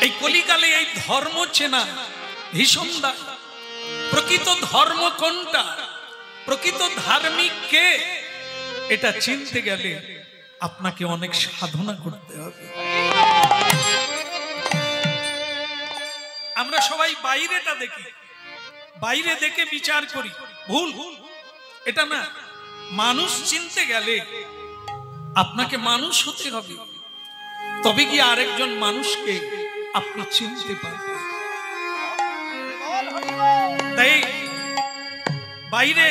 এই কলিকালে এই ধর্ম চেনা ভীষণ দায়। প্রকৃত ধর্ম কোনটা, প্রকৃত ধার্মিক কে, এটা চিনতে গেলে আপনাকে অনেক সাধনা করতে হবে। আমরা সবাই বাইরেটা দেখি, বাইরে দেখে বিচার করি, ভুল এটা না। মানুষ চিনতে গেলে আপনাকে মানুষ হতে হবে, তবে কি আরেকজন মানুষকে আপনি চিনতে পারবেন। তাই বাইরে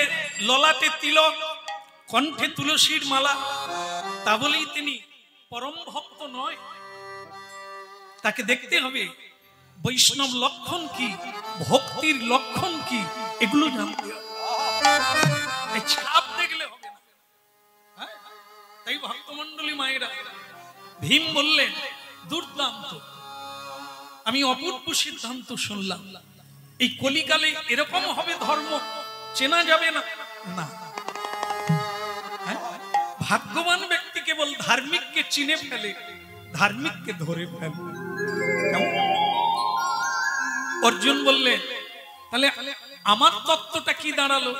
ললাটে তিলক, কণ্ঠে তুলসীর মালা, তা বলেই তিনি পরম ভক্ত নয়। তাকে দেখতে হবে বৈষ্ণব লক্ষণ কি, ভক্তির লক্ষণ কি, এগুলো জানতে হবে। ছাপ দেখলে হবে না। তাই ভক্তমন্ডলী মায়েরা, ভীম বললেন দুর্দান্ত, আমি অপূর্ব সিদ্ধান্ত শুনলাম, এই কলিকালে এরকম হবে ধর্ম, চেনা যাবে না। না, ভাগ্যবান ব্যক্তি কেবল ধার্মিককে চিনে ফেলে, ধার্মিককে ধরে ফেলে। অর্জুন বললে তাহলে আমার তত্ত্বটা কি দাঁড়ালো?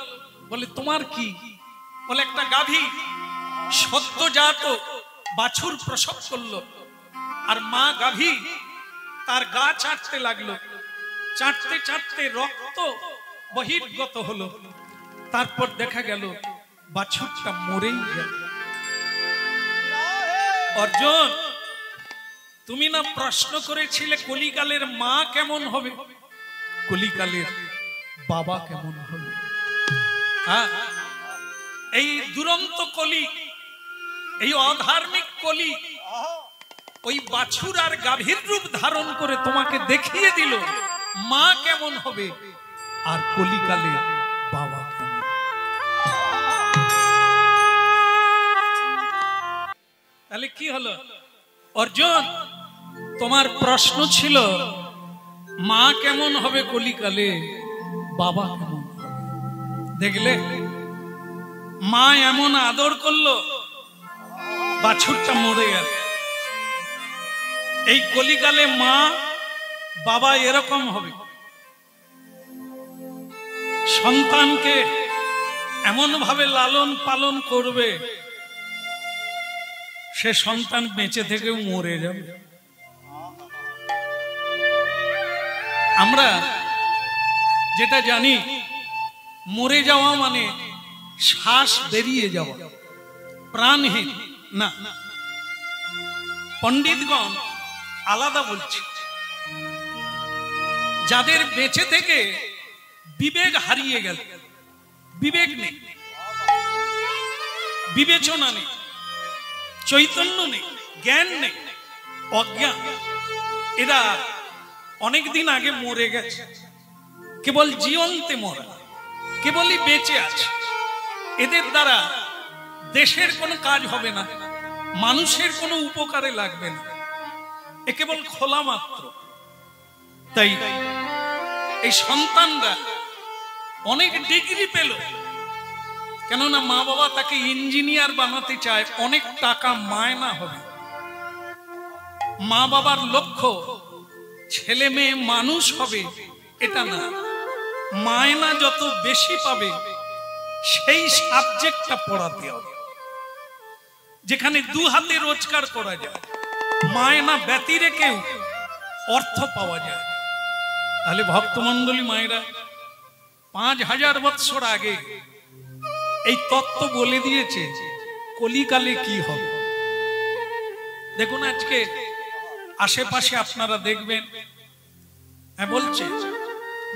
বলে তোমার কি? বলে একটা গাভী সদ্যজাত বাছুর প্রসব করলো, আর মা গাভী তার গা চাটতে লাগলো, চাটতে চাটতে রক্ত বহির্গত হলো, তারপর দেখা গেল বাছুরটা মরেই গেল। অর্জুন, তুমি না প্রশ্ন করেছিলে কলিকালের মা কেমন হবে, কলিকালের বাবা কেমন হবে? হ্যাঁ, এই দুরন্ত কলি, এই অধার্মিক কলি ওই বাছুর আর গাভীর রূপ ধারণ করে তোমাকে দেখিয়ে দিল মা কেমন হবে আর কলিকালে বাবা কেমন। তাহলে কি হলো অর্জুন? তোমার প্রশ্ন ছিল মা কেমন হবে কলিকালে, বাবা কেমন হবে। দেখলে মা এমন আদর করলো, বাছুরটা মরে গেল। এই কলিকালে মা বাবা এরকম হবে, সন্তানকে এমন ভাবে লালন পালন করবে, সে সন্তান বেঁচে থেকেও মরে যাবে। আমরা যেটা জানি, মরে যাওয়া মানে শ্বাস বেরিয়ে যাওয়া, প্রাণহীন না। পণ্ডিতগণ আলাদা বলছে, যাদের বেঁচে থেকে বিবেক হারিয়ে গেল, বিবেক নেই, বিবেচনা নেই, চৈতন্য নেই, জ্ঞান নেই, অজ্ঞান, এরা অনেকদিন আগে মরে গেছে, কেবল জীবন্তে মরা, কেবলই বেঁচে আছে। এদের দ্বারা দেশের কোনো কাজ হবে না, মানুষের কোনো উপকারে লাগবে না, এ কেবল খোলা মাত্র। তাই এই সন্তানরা অনেক ডিগ্রি পেল, কেননা মা বাবা তাকে ইঞ্জিনিয়ার বানাতে চায়, অনেক টাকা মায়না হবে। মা বাবার লক্ষ্য ছেলে মেয়ে মানুষ হবে এটা না, মায়না যত বেশি পাবে সেই সাবজেক্টটা পড়াতে হবে, যেখানে দু হাতে রোজগার করা যায়, মায়না ব্যতিরে কেউ অর্থ পাওয়া যায়। তাহলে ভক্তমন্ডলী মায়েরা 5000 বৎসর আগে এই তত্ত্ব বলে দিয়েছে কলিকালে কি হবে। দেখুন আজকে আশেপাশে আপনারা দেখবেন, বলছে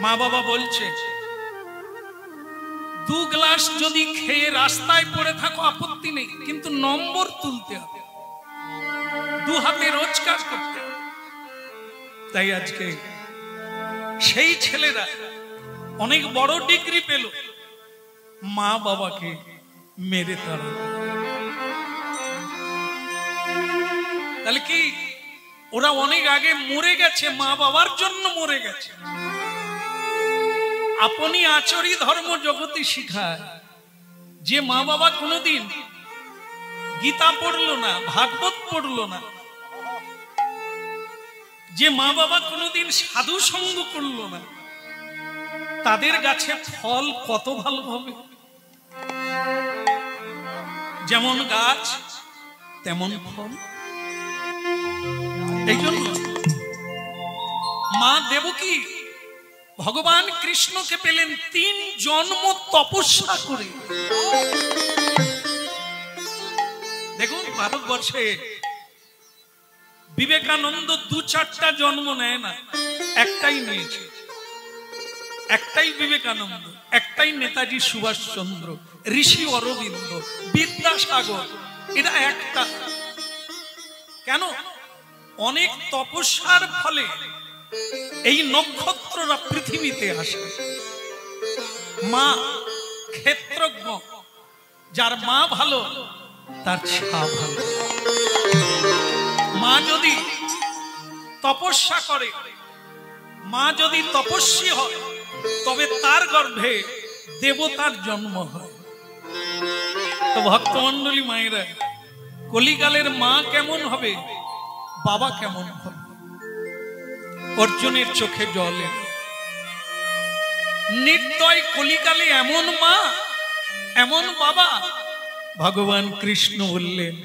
মা বাবা বলছে 2 গ্লাস যদি খেয়ে রাস্তায় পড়ে থাকো আপত্তি নেই, কিন্তু নম্বর তুলতে হবে, 2 হাতে রোজগার করতে হবে। তাই আজকে সেই ছেলেরা অনেক বড় ডিগ্রি পেল, মা বাবাকে মেরে তাড়া। তাহলে কি ওরা অনেক আগে মরে গেছে, মা বাবার জন্য মরে গেছে। আপনি আচরি ধর্ম জগতে শিখায়, যে মা বাবা কোনোদিন গীতা পড়লো না, ভাগবত পড়লো না, যে মা বাবা কোনোদিন সাধু সঙ্গ করলো না, তাদের গাছে ফল কত ভালো হবে। যেমন গাছ তেমন ফল। এই জন্য মা দেবকী ভগবান কৃষ্ণকে পেলেন 3 জন্ম তপস্যা করে। দেখুন ভারতবর্ষে বিবেকানন্দ 2-4টা জন্ম নেয় না, একটাই নিয়েছে। একটাই বিবেকানন্দ, একটাই নেতাজি সুভাষচন্দ্র, ঋষি অরবিন্দ, বিদ্যাসাগর, এরা একটা। কেন? অনেক তপস্যার ফলে এই নক্ষত্ররা পৃথিবীতে আসে। মা ক্ষেত্রজ্ঞ, যার মা ভালো তার ছা ভালো। মা যদি তপস্যা করে, মা যদি তপস্বী হয়, তবে তার গর্ভে দেবতার জন্ম হয়। তো ভক্তমণ্ডলী মায়েরা, কলিকালের মা কেমন হবে, বাবা কেমন হবে? অর্জুনের চোখে জল এলো। নির্দয় কলিকালে এমন মা, এমন বাবা। ভগবান কৃষ্ণ বললেন,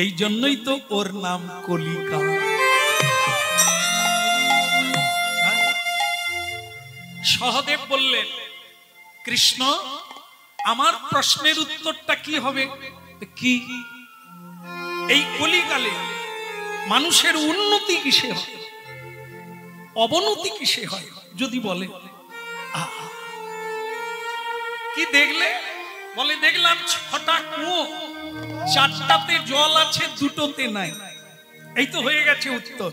এই জন্যই তো ওর নাম কলিকা। সহদেব বললেন, কৃষ্ণ আমার প্রশ্নের উত্তরটা কি হবে? কি? এই কলিকালে মানুষের উন্নতি কিসে হয়, অবনতি কিসে হয় যদি বলে? কি দেখলে? বলে, দেখলাম 6টা কুয়ো, 4টাতে জল আছে, 2টোতে নাই। এই তো হয়ে গেছে উত্তর।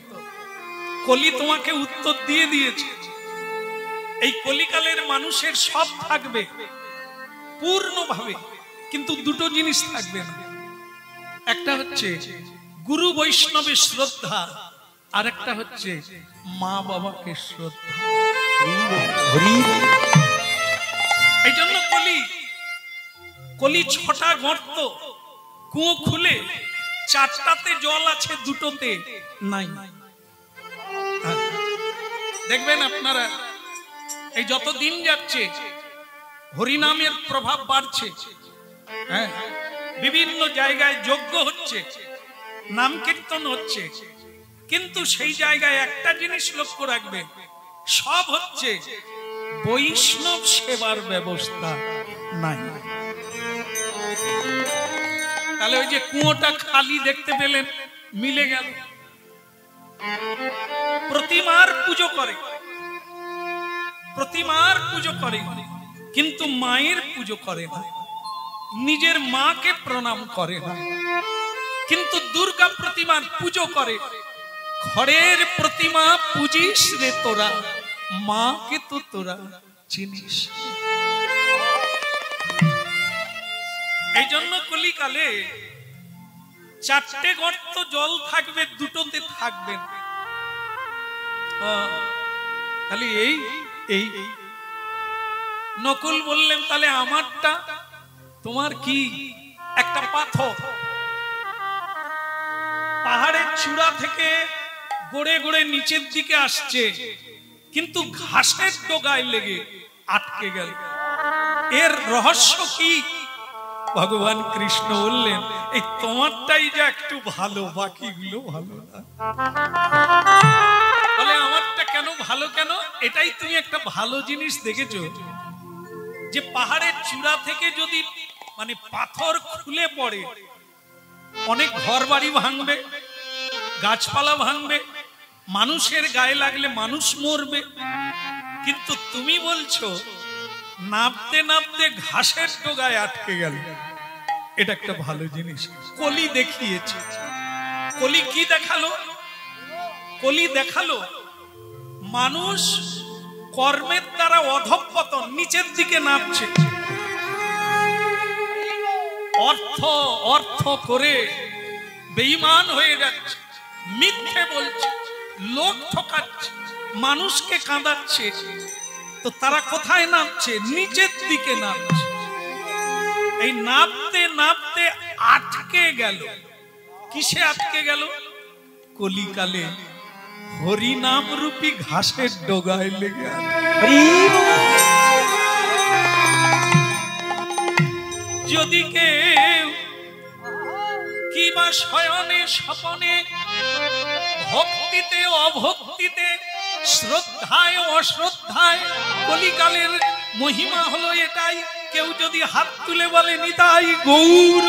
কলি তোমাকে উত্তর দিয়ে দিয়েছে। এই কলিকালের মানুষের সব থাকবে পূর্ণভাবে, কিন্তু 2টো জিনিস থাকবে না। একটা হচ্ছে গুরু বৈষ্ণবের শ্রদ্ধা, আর একটা হচ্ছে মা বাবাকে শ্রদ্ধা। এই জন্য কলি 6টা গর্ত, কুয়ো খুলে 4টাতে জল আছে, 2টোতে নাই। দেখবেন আপনারা, এই যত দিন যাচ্ছে হরিনামের প্রভাব বাড়ছে। হ্যাঁ, বিভিন্ন জায়গায় যজ্ঞ হচ্ছে, নাম কীর্তন হচ্ছে, কিন্তু সেই জায়গায় একটা জিনিস লক্ষ্য রাখবে, সব হচ্ছে বৈষ্ণব সেবার ব্যবস্থা নাই। তাহলে ওই যে কুয়োটা খালি দেখতে পেলেন, মিলে গেল। প্রতিমার পুজো করে, প্রতিমার পুজো করে, কিন্তু মায়ের পুজো করে না, নিজের মাকে প্রণাম করে না। কিন্তু দুর্গা প্রতিমার পুজো করে। ঘরের প্রতিমা পুজিস রে তোরা, মাকে তো তোরা চিনিস। এই জন্য কলিকালে 4টে গর্ত জল থাকবে, 2টোতে থাকবে না। তাহলে এই নকুল বললেন, তাহলে আমারটা তোমার কি? একটা পাথর পাহাড়ের চূড়া থেকে গড়ে গড়ে নিচের দিকে আসছে, কিন্তু ঘাসের ডগায় লেগে আটকে গেল। এর রহস্য কি? ভগবান কৃষ্ণ বললেন, এই তোমারটাই যা একটু ভালো, বাকিগুলো ভালো না। বলে, আমারটা কেন ভালো? কেন? এটাই তুমি একটা ভালো জিনিস দেখেছো, যে পাহাড়ের চূড়া থেকে যদি মানে পাথর খুলে পড়ে, অনেক ঘর বাড়ি ভাঙবে, গাছপালা ভাঙবে, মানুষের গায়ে লাগলে মানুষ মরবে। কিন্তু তুমি বলছো নামতে নামতে ঘাসের ডগায় আটকে গেল, এটা একটা ভালো জিনিস। কলি দেখিয়েছে। কলি কি দেখালো? কলি দেখালো মানুষ কর্মের দ্বারা অধঃপতন, নিচের দিকে নামছে। অর্থ করে বেঈমান হয়ে যাচ্ছে, মিথ্যে বলছে, লোক ঠকাচ্ছে, মানুষকে কাঁদাচ্ছে। তো তারা কোথায় নামছে? নিচের দিকে নামছে। এই নামতে নামতে আটকে গেল। কিসে আটকে গেল? কলিকালে হরিনাম রূপী ঘাসের ডগায় লেগে যদি কেউ কিবা শয়নে স্বপনে ভক্তিতে অভক্তিতে শ্রদ্ধায় অশ্রদ্ধায়, কলিকালের মহিমা হলো এটাই, কেউ যদি হাত তুলে বলে নিতাই গৌর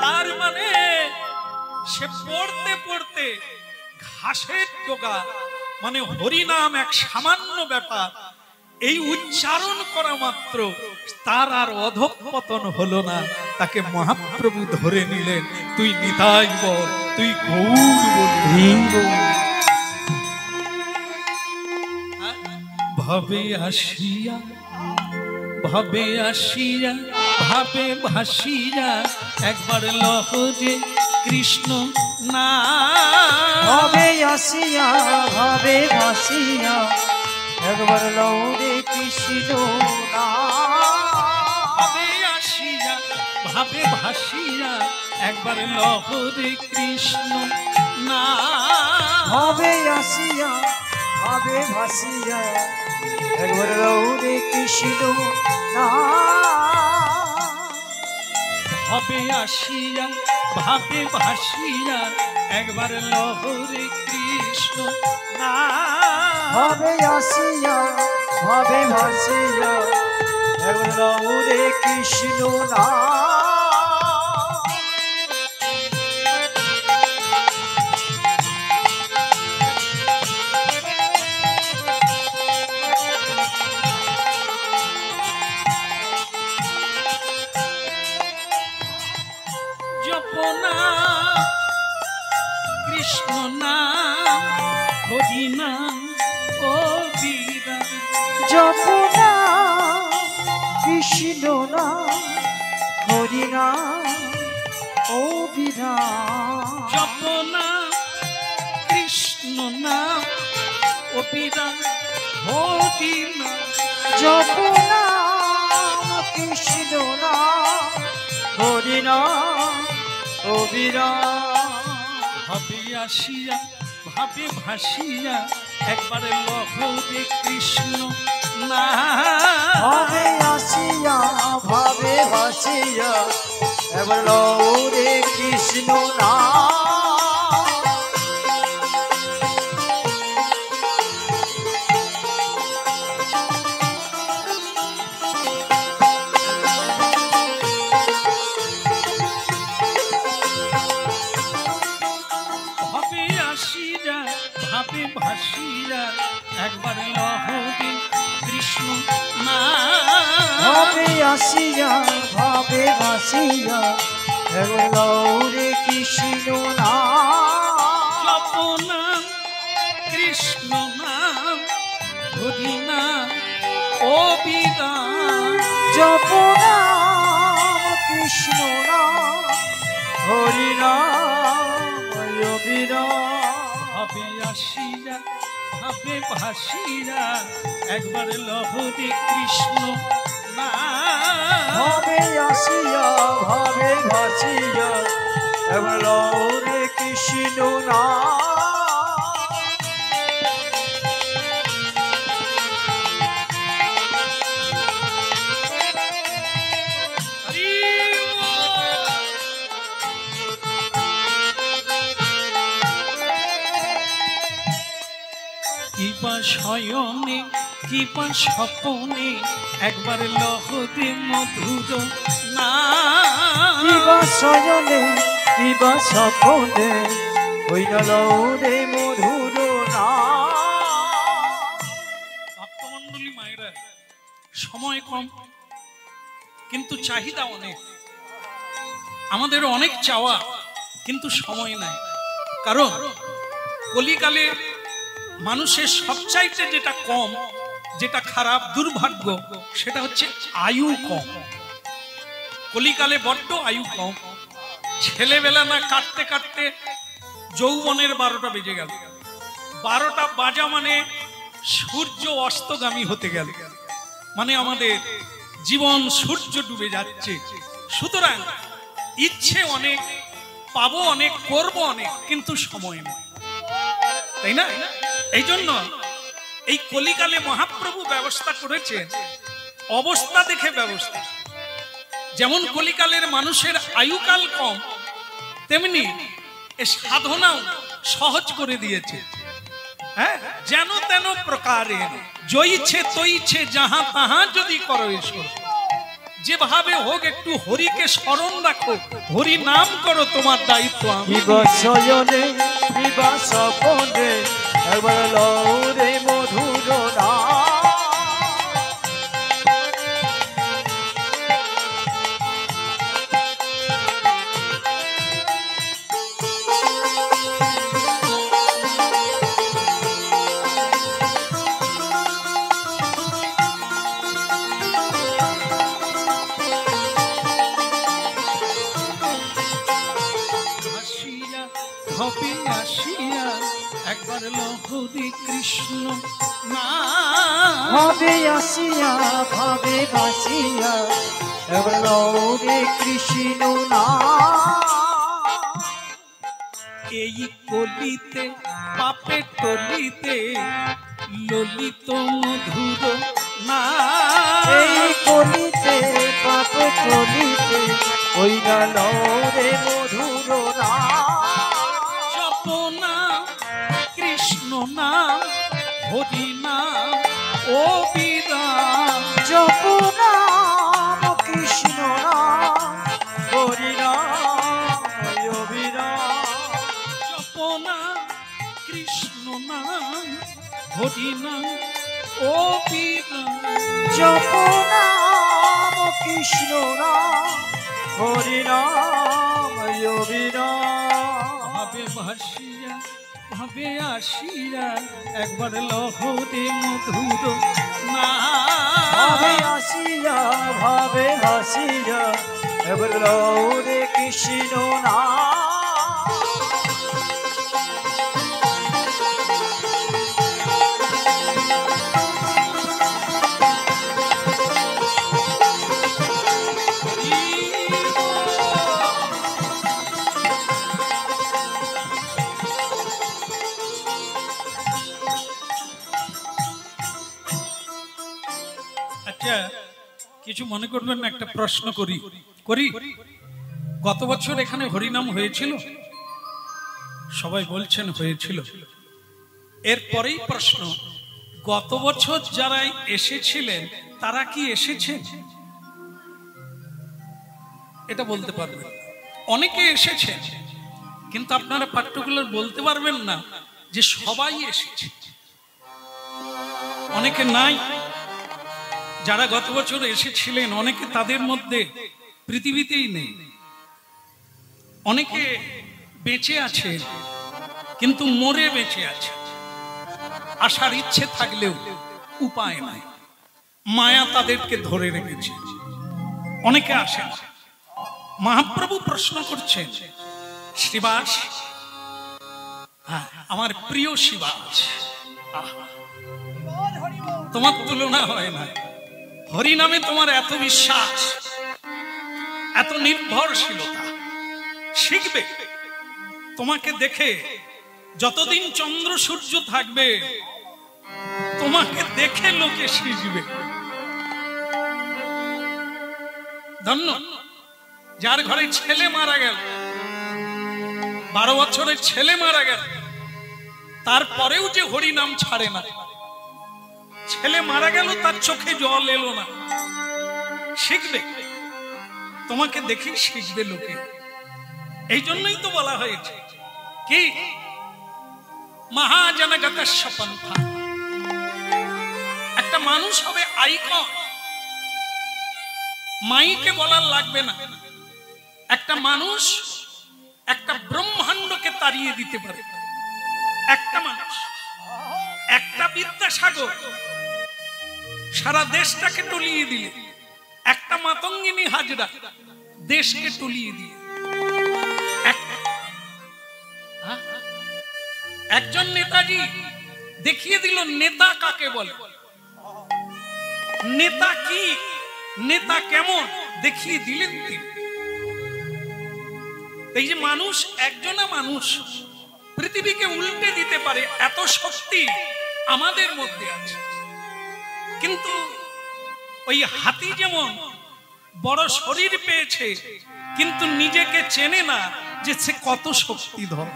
তার মানে সে পড়তে পড়তে ঘাসের ডগা মানে হরিনাম এক সামান্য ব্যাপার, এই উচ্চারণ করা মাত্র তার আর অধঃপতন হলো না, তাকে মহাপ্রভু ধরে নিলেন, তুই নিতাই বল, তুই গৌর বল। ভাবে আসিয়া ভাবে আসিয়া ভাবে ভাসিয়া একবার লহরে কৃষ্ণ না, ভাবে আসিয়া ভাবে ভাসিয়া একবার লহরে কৃষ্ণ না, ভাবে আসিয়া ভাবে ভাসিয়া একবার লহরে কৃষ্ণ না, ভাবে আসিয়া ভাবে ভাসিয়া একবার লহরে কৃষ্ণ না, ভাবে আসিয়া ভাবে ভাসিয়া একবার লহরে কৃষ্ণ না, ভাবে আসিয়া ভাবে ভাসিয়া একবার লহরে কৃষ্ণ না, জপনা কৃষ্ণ নাম হরিনাম ও বীরা, জপনা কৃষ্ণ না হরিনা ও বিনা, জপনা কৃষ্ণ নাম ও বীরা হরিনা, জপনা কৃষ্ণ না হরিনা ও বিনা, ভাবে আসিয়া ভাবে ভাসিয়া একবারে লহরে কৃষ্ণ না, ভাবে আসিয়া ভাবে ভাসিয়া এবার লহরে কৃষ্ণ না, ভাবে আসিয়া ভাবে ভাসিয়া একবার লহরে কৃষ্ণ না, ভাবে আসিয়া ভাবে ভাসিয়া এবার লহরে কৃষ্ণ না, জপনা কৃষ্ণ নাম হরিনাম ও বীরা, জপনা কৃষ্ণ না হরিনা ও বিনা, ভাবে আসিয়া ভাবে ভাসিয়া একবার লহরে কৃষ্ণ না, ভাবে আসিয়া ভাবে ভাসিয়া এবার লহরে কৃষ্ণ না, কিবা শয়নে কিবা স্বপনে একবার লহরে মধুর না, কিবা শয়নে কিবা স্বপনে হইল লহরে মধুর না, ভক্তমণ্ডলী মায়েরা, সময় কম কিন্তু চাহিদা অনেক, আমাদের অনেক চাওয়া কিন্তু সময় নাই, কারণ কলিকালে মানুষের সবচাইতে যেটা কম, যেটা খারাপ দুর্ভাগ্য, সেটা হচ্ছে আয়ু কম। কলিকালে বড্ড আয়ু কম, ছেলেবেলা না কাটতে কাটতে যৌবনের 12টা বেজে গেল, 12টা বাজা মানে সূর্য অস্তগামী হতে গেল, মানে আমাদের জীবন সূর্য ডুবে যাচ্ছে। সুতরাং ইচ্ছে অনেক পাবো অনেক, করবো অনেক, কিন্তু সময় নেই, তাই না? এই জন্য এই কলিকালে মহাপ্রভু ব্যবস্থা করেছেন অবস্থা দেখে ব্যবস্থা। যেমন কলিকালের মানুষের আয়ুকাল কম, তেমনি এ সাধনাও সহজ করে দিয়েছে। হ্যাঁ, যেন তেন প্রকারের জয়ছে তৈছে যাহা তাহা যদি করো ঈশ্বর, যেভাবে হোক একটু হরিকে স্মরণ রাখো, হরি নাম করো, তোমার দায়িত্ব। আমি শয়নে বিবা স্বপনে একবার লও রে মধুর নাম। হবে আসিয়া একবার লহরি কৃষ্ণ নাম, ভাবে আসিয়া ভাবে ভাসিয়া একবার লও রে কৃষ্ণ নাম। এই কলিতে পাপে টলিতে ললিত মধুর নাম, এই কলিতে পাপ কলিতে ওই লও রে মধুর নাম। জপনা কৃষ্ণ নাম হরি নাম ও বিরাম, জপ নাম কৃষ্ণ নাম হরি নাম অবিরাম। জপনা কৃষ্ণ নাম হরি নাম ও বিরাম, জপ নাম কৃষ্ণ নাম হরি নাম অবিরাম। ভাবে ভাসিয়া ভাবে আসিয়া একবার লহরে মধুর ভাবে নাম, আসিয়া ভাবে হাসিয়া এবার লও রে কৃষ্ণ নাম। আচ্ছা, কিছু মনে করবেন না, একটা প্রশ্ন করি করি গত বছর এখানে হরিনাম হয়েছিল? সবাই বলছেন হয়েছিল। এরপরেই প্রশ্ন, গত বছর যারা এসেছিলেন তারা কি এসেছেন? এটা বলতে পারবেন। অনেকে এসেছেন, কিন্তু আপনারা পার্টিকুলার বলতে পারবেন না যে সবাই এসেছে। অনেকে নাই, যারা গত বছর এসেছিলেন অনেকে তাদের মধ্যে পৃথিবীতেই নেই। অনেকে বেঁচে আছে কিন্তু মরে বেঁচে আছে, আসার ইচ্ছে থাকলেও উপায় নাই, মায়া তাদেরকে ধরে রেখেছে। অনেকে আসেন। মহাপ্রভু প্রশ্ন করছেন, শ্রীবাস, আমার প্রিয় শ্রীবাস, তোমার তুলনা হয় না। হরি নামে তোমার এত বিশ্বাস, এত নির্ভরশীলতা, শিখবে। তোমাকে দেখে যতদিন চন্দ্র সূর্য থাকবে তোমাকে দেখে লোকে শিখবে। ধন্য যার ঘরে ছেলে মারা গেল, 12 বছরের ছেলে মারা গেল, তারপরেও যে হরি নাম ছাড়ে না। ছেলে মারা গেল, তার চোখে জল এলো না, শিখবে। তোমাকে দেখে শিখবে লোকে। এই জন্যই তো বলা হয়েছে কি, মহাজনগতস্য পন্থা। একটা মানুষ হবে আইকন, মাইকে বলার লাগবে না। একটা মানুষ একটা ব্রহ্মাণ্ডকে তাড়িয়ে দিতে পারে। একটা মানুষ, একটা বিদ্যাসাগর সারা দেশটাকে টলিয়ে দিলে, একটা মাতঙ্গিনী হাজরা দেশকে টলিয়ে দিয়ে, একজন নেতাজি দেখিয়ে দিল নেতা কাকে বলে, নেতা কি, নেতা কেমন দেখিয়ে দিলেন তিনি। এই যে মানুষ, একজনা মানুষ পৃথিবীকে উল্টে দিতে পারে, এত শক্তি আমাদের মধ্যে আছে। কিন্তু ওই হাতি যেমন বড় শরীর পেয়েছে কিন্তু নিজেকে চেনে না যে সে কত শক্তিধর।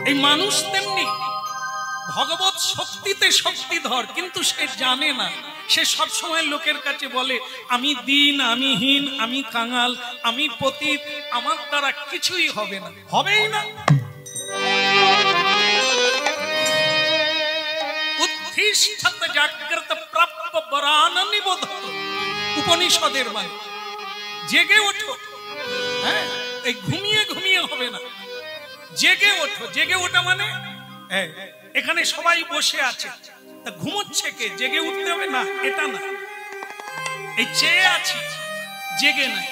এই মানুষ তেমনি ভগবত শক্তিতে শক্তিধর, কিন্তু সে জানে না। সে সব সময় লোকের কাছে বলে আমি দীন, আমি হীন, আমি কাঙাল, আমি পতিত, আমার দ্বারা কিছুই হবে না, হবেই না। উত্তিষ্ঠত জাগ্রত প্রাপ্য বরান নিবোধত, উপনিষদের মানে জেগে ওঠো। হ্যাঁ, এই ঘুমিয়ে ঘুমিয়ে হবে না, জেগে ওঠো। জেগে ওঠা মানে এখানে সবাই বসে আছে, তা ঘুমোচ্ছে কে? জেগে উঠতে হবে না, এটা না। এই চেয়ে আছি, জেগে নাই,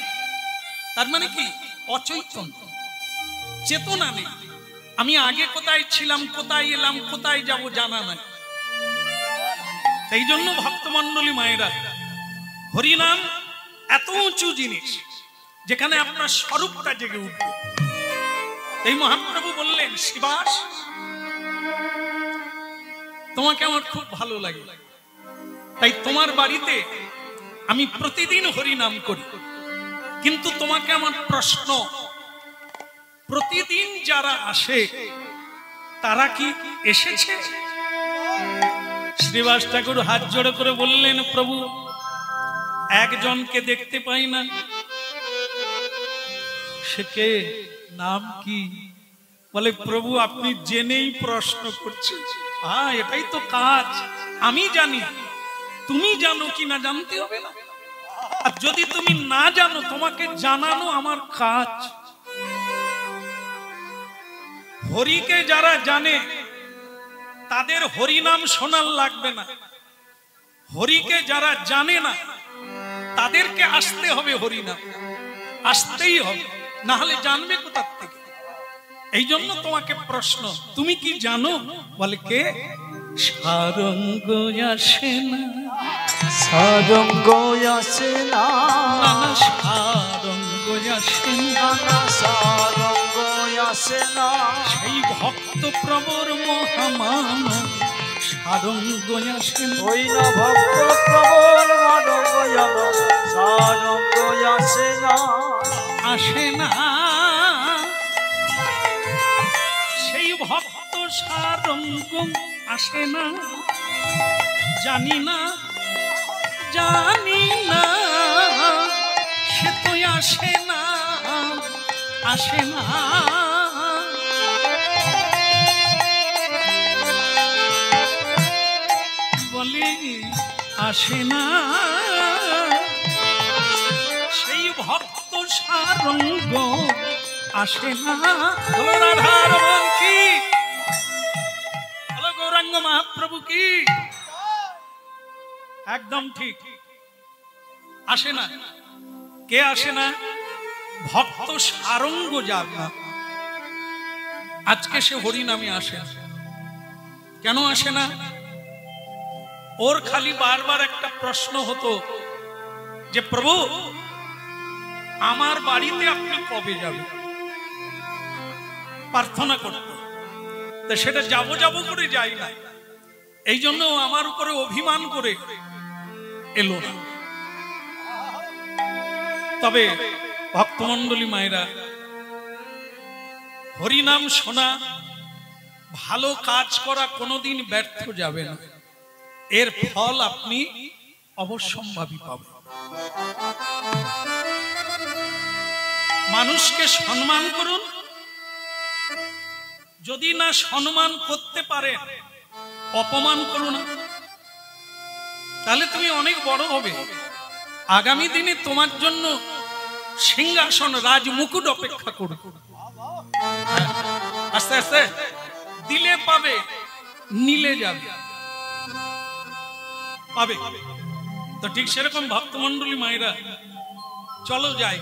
তার মানে কি? অচৈতন্য, চেতনা নেই। আমি আগে কোথায় ছিলাম, কোথায় এলাম, কোথায় যাব জানা নাই। এই জন্য ভক্তমণ্ডলী মায়েরা, হরিনাম এত উঁচু জিনিস যেখানে আপনার স্বরূপটা জেগে উঠবে। এই মহাপ্রভু বললেন, শিবাস তোমাকে আমার খুব ভালো লাগে, তাই তোমার বাড়িতে আমি প্রতিদিন হরিনাম করি। কিন্তু তোমাকে আমার প্রশ্ন, প্রতিদিন যারা আসে তারা কি এসেছে? শ্রীবাস ঠাকুর হাত জোড়ে করে বললেন, প্রভু একজনকে দেখতে পাই না। সে কে? নাম কি? বলে, প্রভু আপনি জেনেই প্রশ্ন করছেন। হ্যাঁ, এটাই তো কাজ। আমি জানি, তুমি জানো কি না জানতে হবে না। আর যদি তুমি না জানো, তোমাকে জানানো আমার কাজ। হরিকে যারা জানে তাদের হরিনাম শোনার লাগবে না। হরিকে যারা জানে না তাদেরকে আসতে হবে হরিনাম, আসতেই হবে, না হলে জানবে কোথা থেকে? এই জন্য তোমাকে প্রশ্ন, তুমি কি জানো? বলে, কে? সারঙ্গ আসে না, সারঙ্গ আসে না, নানা সারঙ্গ আসে না, সারঙ্গ আসে না। সেই ভক্ত প্রবর মহামান সারঙ্গ আসে না। ওই না ভক্ত প্রবল মানব সারঙ্গ আসে না, আসে না। সেই ভক্ত সারঙ্গ আসে না, জানি না, জানি না, সে তো আসে না, আসে না। বলি আসে না। সেই ভক্ত সারঙ্গ আসে না। রাধার মন কি? গৌরাঙ্গ মহাপ্রভু কি? একদম ঠিক, আসে না। কে আসে না? ভক্ত সারঙ্গ যার না। আজকে সে হরিনামে আসে না। কেন আসে না? ওর খালি বারবার একটা প্রশ্ন হতো যে, প্রভু আমার বাড়িতে আপনি কবে যাবেন? প্রার্থনা করতো, তা সেটা যাবো যাবো করে যাই না। এই জন্য আমার উপরে অভিমান করে এলো না। তবে ভক্তমণ্ডলী মায়েরা, হরিনাম শোনা, ভালো কাজ করা কোনোদিন ব্যর্থ যাবে না। এর ফল আপনি অবশ্যম্ভাবী পাবেন। মানুষকে সম্মান করুন, যদি না সম্মান করতে পারে অপমান করুন না, তাহলে তুমি অনেক বড় হবে। আগামী দিনে তোমার জন্য সিংহাসন, রাজমুকুট অপেক্ষা করবে। আস্তে আস্তে দিলে পাবে, নিলে যাবে, পাবে। তো ঠিক সেরকম ভক্তমণ্ডলী মায়েরা, চলো যাই।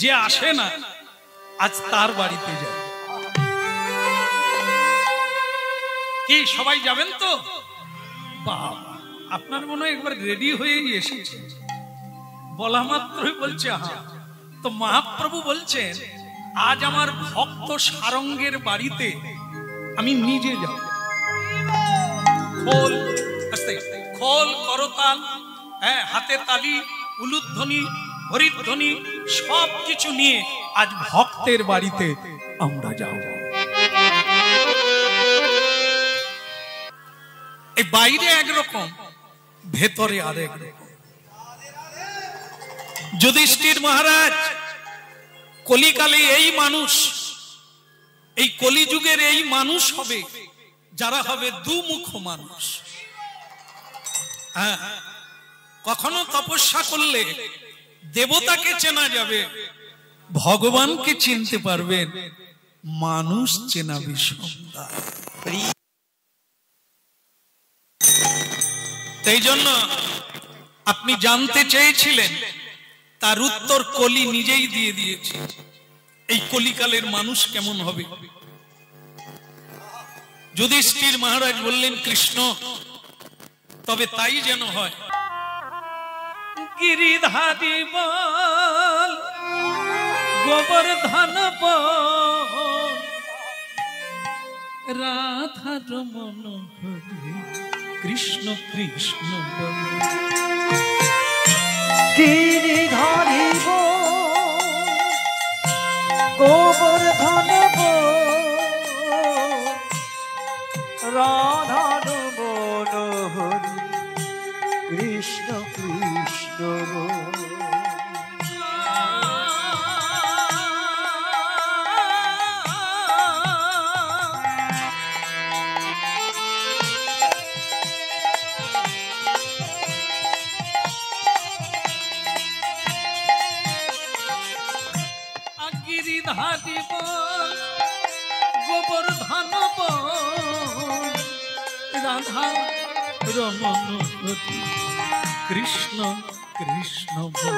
যে আসে না আজ তার বাড়িতে যাই। কি সবাই যাবেন তো? বাবা, আপনার মনে হয় একবার রেডি হয়েই এসেছে। বলা মাত্রই বলছে হ্যাঁ। তো মহাপ্রভু বলছেন আজ আমার ভক্ত সারঙ্গের বাড়িতে আমি নিজে যাব। খোল আস্তে খোল করতাল, হ্যাঁ হাতে তালি, উলুধ্বনি, হরিধ্বনি সব কিছু নিয়ে আজ ভক্তের বাড়িতে আমরা যাব। এই বাইরে একরকম, ভেতরে আরেক রকম। যুধিষ্ঠির মহারাজ কলিকালে এই মানুষ, এই কলিযুগের এই মানুষ হবে যারা হবে দুমুখ মানুষ। হ্যাঁ, কখনো তপস্যা করলে দেবতাকে চেনা যাবে, ভগবানকে চিনতে পারবেন, মানুষ চেনা বিষমতা। তাই জন্য আপনি জানতে চেয়েছিলেন, তার উত্তর কলি নিজেই দিয়ে দিয়েছে। এই কলিকালের মানুষ কেমন হবে? যুধিষ্ঠির মহারাজ বললেন কৃষ্ণ তবে তাই যেন হয়। গিরিধারী বল গোবর্ধন বল রাধার মনোহরি কৃষ্ণ কৃষ্ণ বল। গিরিধারী গোবর্ধন রাধার মনোহরি কৃষ্ণ কৃষ্ণ গিরিধারী বল গোবর্ধন বল রাধা রমন কৃষ্ণ কৃষ্ণ বল।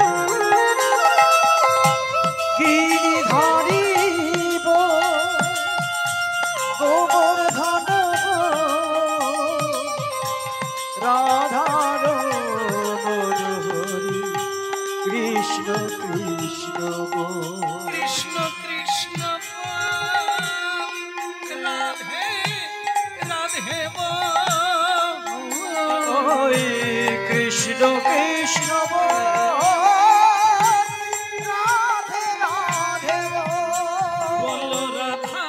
গিরিধারী গোবর্ধন রাধার মনোহরি কৃষ্ণ কৃষ্ণ কৃষ্ণ কৃষ্ণ রাধে রাধে ওই কৃষ্ণ কৃষ্ণ রাধে রাধে বল রাধা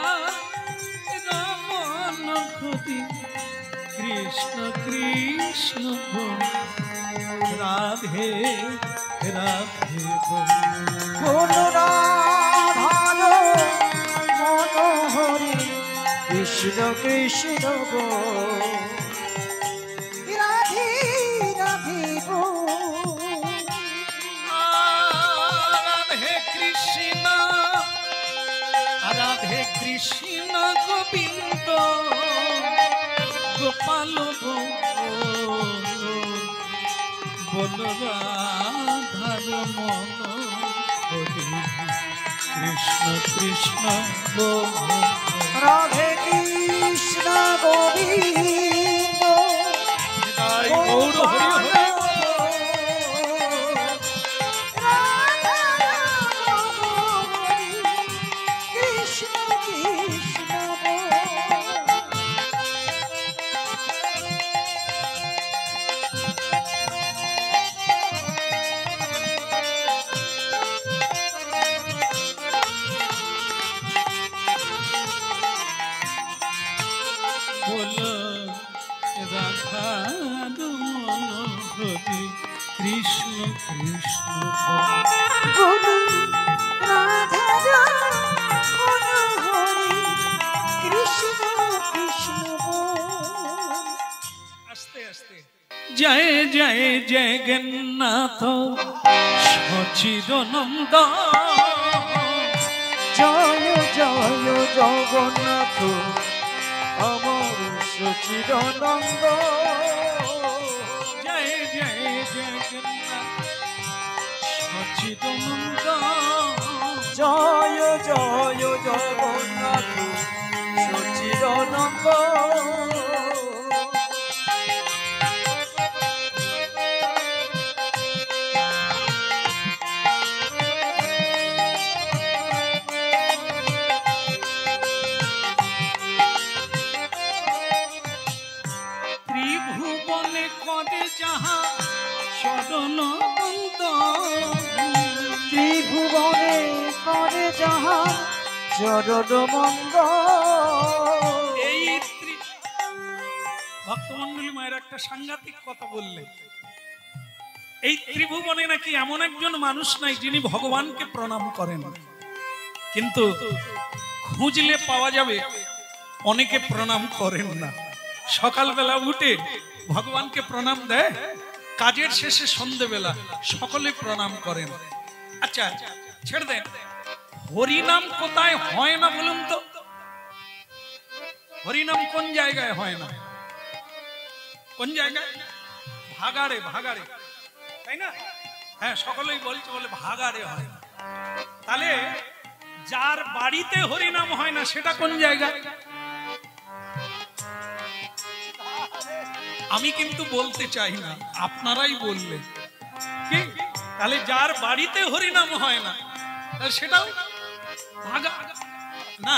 রমন কৃষ্ণ কৃষ্ণ বল রাধে রাধে বল রাধার মনোহরি কৃষ্ণ কৃষ্ণ রাধে রাধে রাধে কৃষ্ণ রাধে কৃষ্ণ গোবিন্দ গোপাল বল রাধার মন কৃষ্ণ কৃষ্ণ রাধে কৃষ্ণ গোবিন্দ গৌর হরি হরি কৃষ্ণ কৃষ্ণ বল রাধার মনোহরি কৃষ্ণ কৃষ্ণ বল রাধার মনোহরি কৃষ্ণ কৃষ্ণ আস্তে আস্তে জয় জয় জগন্নাথ সচিদানন্দ জয় জয় জগন্নাথ আমার সচিদানন্দ জয় জয় জগন্নাথ সচিদানন্দ জয় জয় জগন্নাথ সচিদানন্দ চরণ মঙ্গ। এই ভক্তমন্ডলী মায়ের একটা সাংঘাতিক কথা বললেন, এই ত্রিভুবনে নাকি এমন একজন মানুষ নাই যিনি ভগবানকে প্রণাম করেন, কিন্তু খুঁজলে পাওয়া যাবে অনেকে প্রণাম করেন না। সকালবেলা উঠে ভগবানকে প্রণাম দেয়, কাজের শেষে সন্ধ্যেবেলা সকলে প্রণাম করেন। আচ্ছা ছেড়ে দেন, হরিনাম কোথায় হয় না বলুন তো? হরিনাম কোন জায়গায় হয় না? কোন জায়গায়? ভাগাড়ে, ভাগাড়ে, তাই না? হ্যাঁ, সকলেই বলছে, বলে ভাগাড়ে হয় না। তাহলে যার বাড়িতে হরিনাম হয় না সেটা কোন জায়গায়? আমি কিন্তু বলতে চাই না, আপনারাই বললেন কি? তাহলে যার বাড়িতে হরিনাম হয় না সেটাও ভাগা না,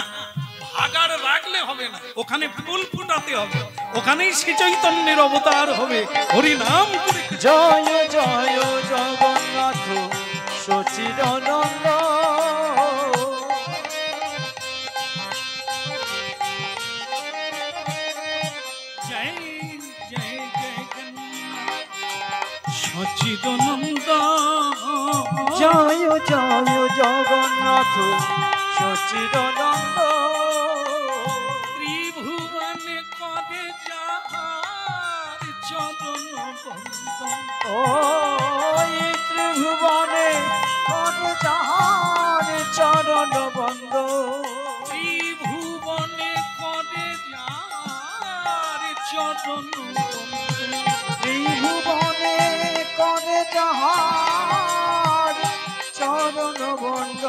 ভাগাড় রাখলে হবে না, ওখানে ফুল ফুটাতে হবে, ওখানেই শ্রী চৈতন্যের অবতার হবে। হরিনাম করে জয় জয় জগন্নাথ সচিদানন্দ। জয় জয় জগন্নাথ সচিদানন্দ। জয় জয় জগন্নাথ সচিদানন্দ। ত্রিভুবনে করে যাহার চরণ বন্দন। ও ত্রিভুবনে করে যাহার চরণ বন্দ। ত্রিভুবনে করে যাহার চরণ বন্দন। ত্রিভুবনে করে যাহার চরণ বন্দ।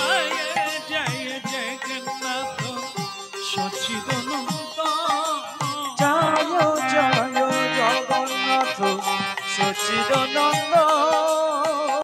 জয় জয় জগন্নাথ সচিদানন্দ।